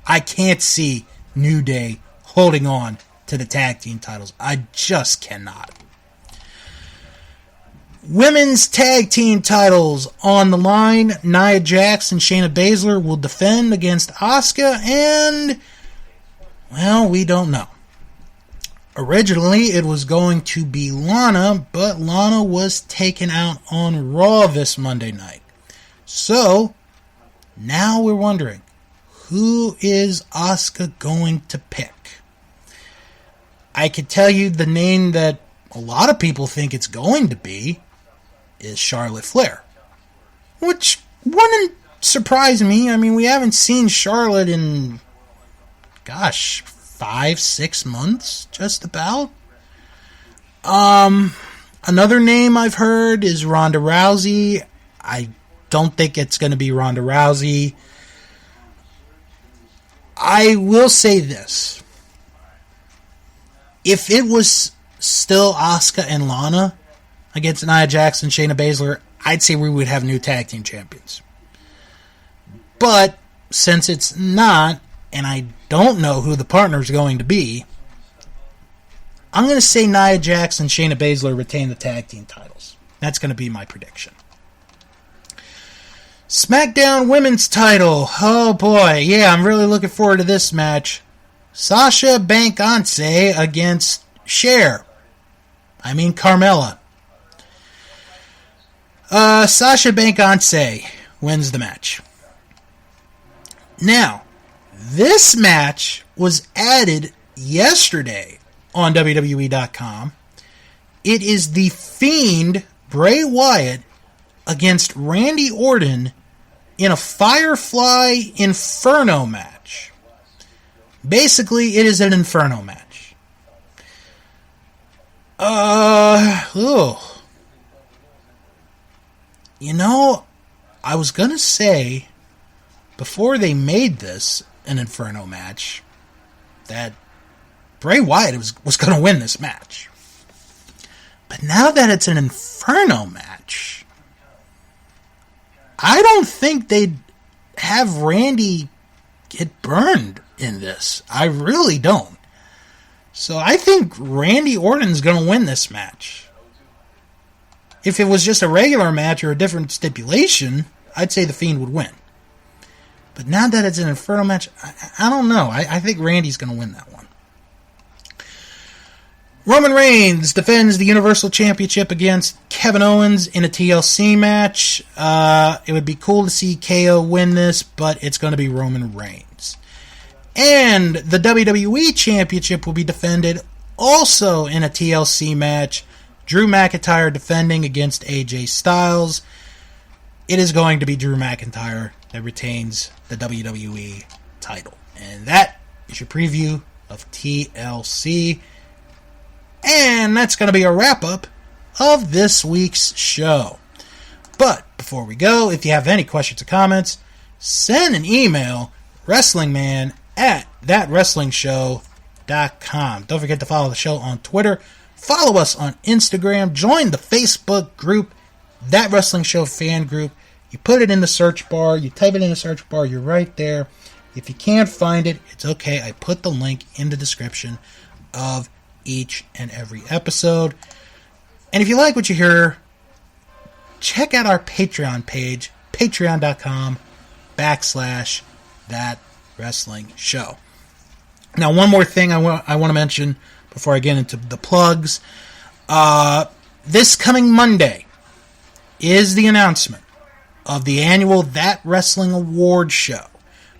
I can't see New Day holding on to the tag team titles. I just cannot. Women's tag team titles on the line. Nia Jax and Shayna Baszler will defend against Asuka and, well, we don't know. Originally, it was going to be Lana, but Lana was taken out on Raw this Monday night. So, now we're wondering, who is Asuka going to pick? I can tell you the name that a lot of people think it's going to be is Charlotte Flair. Which wouldn't surprise me. I mean, we haven't seen Charlotte in, 5-6 months, just about. Another name I've heard is Ronda Rousey. I don't think it's going to be Ronda Rousey. I will say this. If it was still Asuka and Lana against Nia Jax and Shayna Baszler, I'd say we would have new tag team champions. But since it's not, and I don't know who the partner's going to be, I'm going to say Nia Jax and Shayna Baszler retain the tag team titles. That's going to be my prediction. SmackDown Women's title. Oh boy, yeah, I'm really looking forward to this match. Sasha Banks against Carmella. Sasha Banks wins the match. Now, this match was added yesterday on WWE.com. It is the Fiend Bray Wyatt against Randy Orton in a Firefly Inferno match. Basically, it is an Inferno match. I was gonna say, before they made this, an Inferno match, that Bray Wyatt was going to win this match. But now that it's an Inferno match, I don't think they'd have Randy get burned in this. I really don't. So I think Randy Orton's going to win this match. If it was just a regular match or a different stipulation, I'd say The Fiend would win. But now that it's an Inferno match, I don't know. I think Randy's going to win that one. Roman Reigns defends the Universal Championship against Kevin Owens in a TLC match. It would be cool to see KO win this, but it's going to be Roman Reigns. And the WWE Championship will be defended also in a TLC match. Drew McIntyre defending against AJ Styles. It is going to be Drew McIntyre that retains the WWE title. And that is your preview of TLC. And that's going to be a wrap-up of this week's show. But before we go, if you have any questions or comments, send an email, wrestlingman@thatwrestlingshow.com. Don't forget to follow the show on Twitter. Follow us on Instagram. Join the Facebook group, That Wrestling Show fan group. You put it in the search bar. You type it in the search bar. You're right there. If you can't find it, it's okay. I put the link in the description of each and every episode. And if you like what you hear, check out our Patreon page, patreon.com/thatwrestlingshow. Now, one more thing I want to mention before I get into the plugs. This coming Monday is the announcement of the annual That Wrestling Awards show.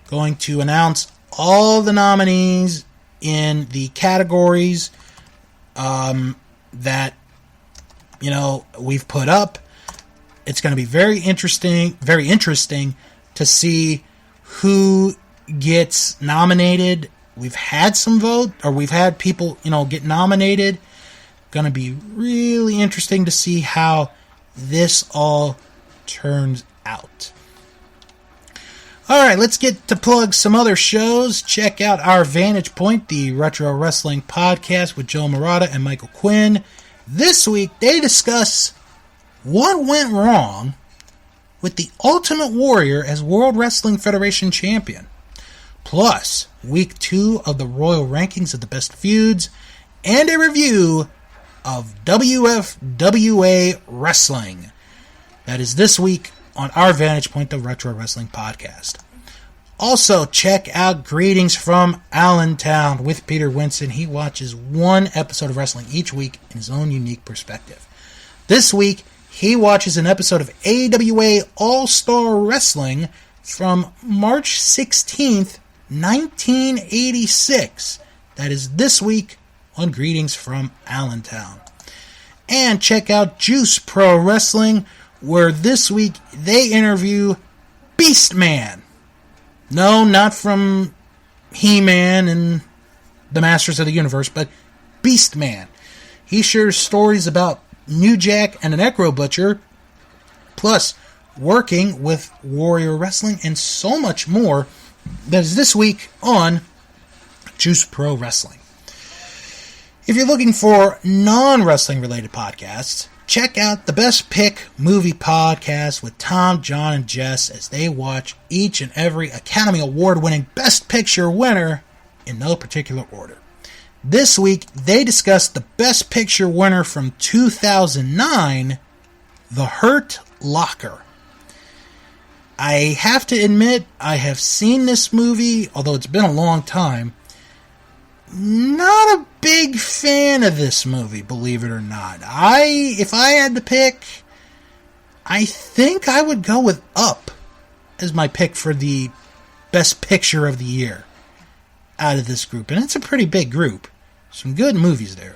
Going to announce all the nominees in the categories that, we've put up. It's going to be very interesting to see who gets nominated. We've had some vote, or we've had people, get nominated. Going to be really interesting to see how this all turns out. All right, let's get to plug some other shows. Check out our Vantage Point, the Retro Wrestling Podcast with Joe Murata and Michael Quinn. This week, they discuss what went wrong with the Ultimate Warrior as World Wrestling Federation Champion. Plus, Week 2 of the Royal Rankings of the Best Feuds, and a review of WFWA Wrestling. That is this week on our Vantage Point, the Retro Wrestling Podcast. Also, check out Greetings from Allentown with Peter Winston. He watches one episode of wrestling each week in his own unique perspective. This week, he watches an episode of AWA All-Star Wrestling from March 16th, 1986. That is this week on Greetings from Allentown. And check out Juice Pro Wrestling, where this week they interview Beastman. No, not from He-Man and the Masters of the Universe, but Beastman. He shares stories about New Jack and the Necro Butcher, plus working with Warrior Wrestling and so much more. That is this week on Juice Pro Wrestling. If you're looking for non-wrestling related podcasts, check out the Best Pick Movie Podcast with Tom, John, and Jess as they watch each and every Academy Award-winning Best Picture winner in no particular order. This week, they discuss the Best Picture winner from 2009, The Hurt Locker. I have to admit, I have seen this movie, although it's been a long time. Not a big fan of this movie, believe it or not. If I had to pick, I think I would go with Up as my pick for the Best Picture of the year out of this group. And it's a pretty big group. Some good movies there.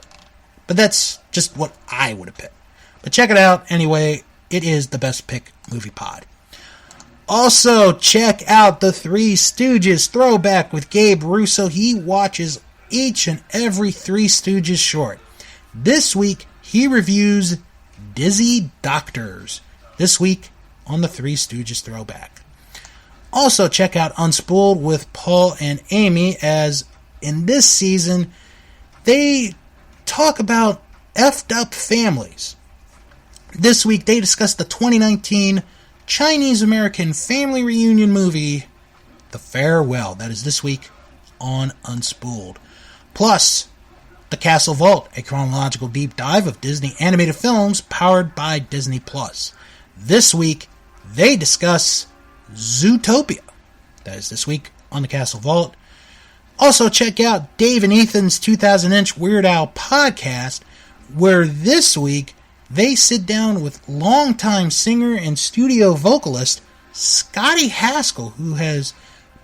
But that's just what I would have picked. But check it out anyway. It is the Best Pick Movie Pod. Also, check out the Three Stooges Throwback with Gabe Russo. He watches each and every Three Stooges short. This week, he reviews Dizzy Doctors. This week on the Three Stooges Throwback. Also, check out Unspooled with Paul and Amy, as in this season, they talk about effed up families. This week, they discuss the 2019 Chinese-American family reunion movie, The Farewell. That is this week on Unspooled. Plus, The Castle Vault, a chronological deep dive of Disney animated films powered by Disney+. This week, they discuss Zootopia. That is this week on The Castle Vault. Also, check out Dave and Ethan's 2000-inch Weird Al podcast, where this week they sit down with longtime singer and studio vocalist Scotty Haskell, who has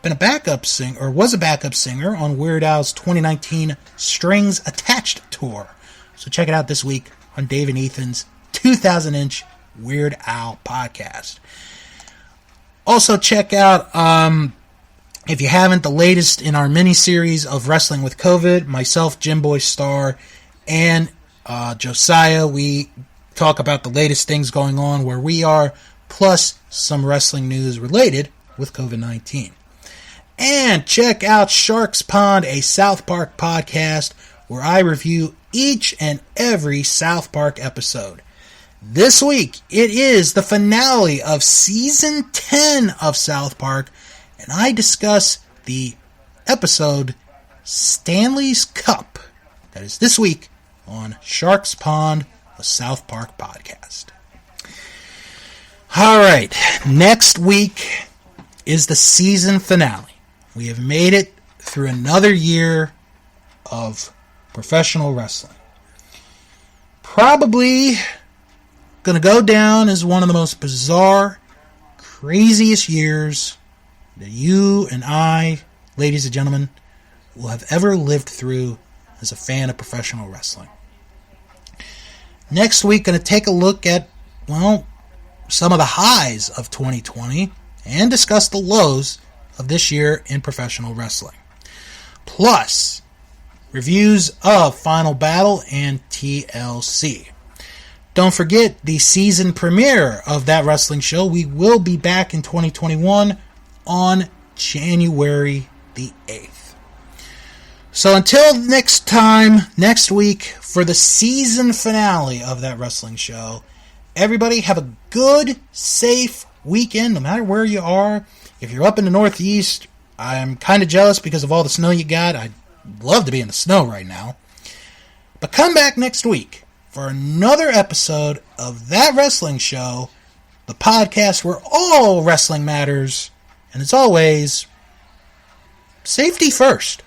been a backup singer, or was a backup singer, on Weird Al's 2019 Strings Attached tour. So check it out this week on Dave and Ethan's 2000-inch Weird Al podcast. Also check out, if you haven't, the latest in our mini-series of Wrestling with COVID. Myself, Jim Boy Star, and Josiah, we talk about the latest things going on where we are, plus some wrestling news related with COVID-19. And check out Sharks Pond, a South Park podcast, where I review each and every South Park episode. This week, it is the finale of Season 10 of South Park, and I discuss the episode Stanley's Cup. That is this week on Sharks Pond, a South Park podcast. Alright, next week is the season finale. We have made it through another year of professional wrestling. Probably going to go down as one of the most bizarre, craziest years that you and I, ladies and gentlemen, will have ever lived through as a fan of professional wrestling. Next week, going to take a look at, well, some of the highs of 2020 and discuss the lows of this year in professional wrestling. Plus, reviews of Final Battle and TLC. Don't forget the season premiere of that wrestling show. We will be back in 2021 on January the 8th. So until next time, next week, for the season finale of that wrestling show, everybody have a good, safe weekend, no matter where you are. If you're up in the Northeast, I'm kind of jealous because of all the snow you got. I'd love to be in the snow right now. But come back next week for another episode of That Wrestling Show, the podcast where all wrestling matters. And as always, safety first.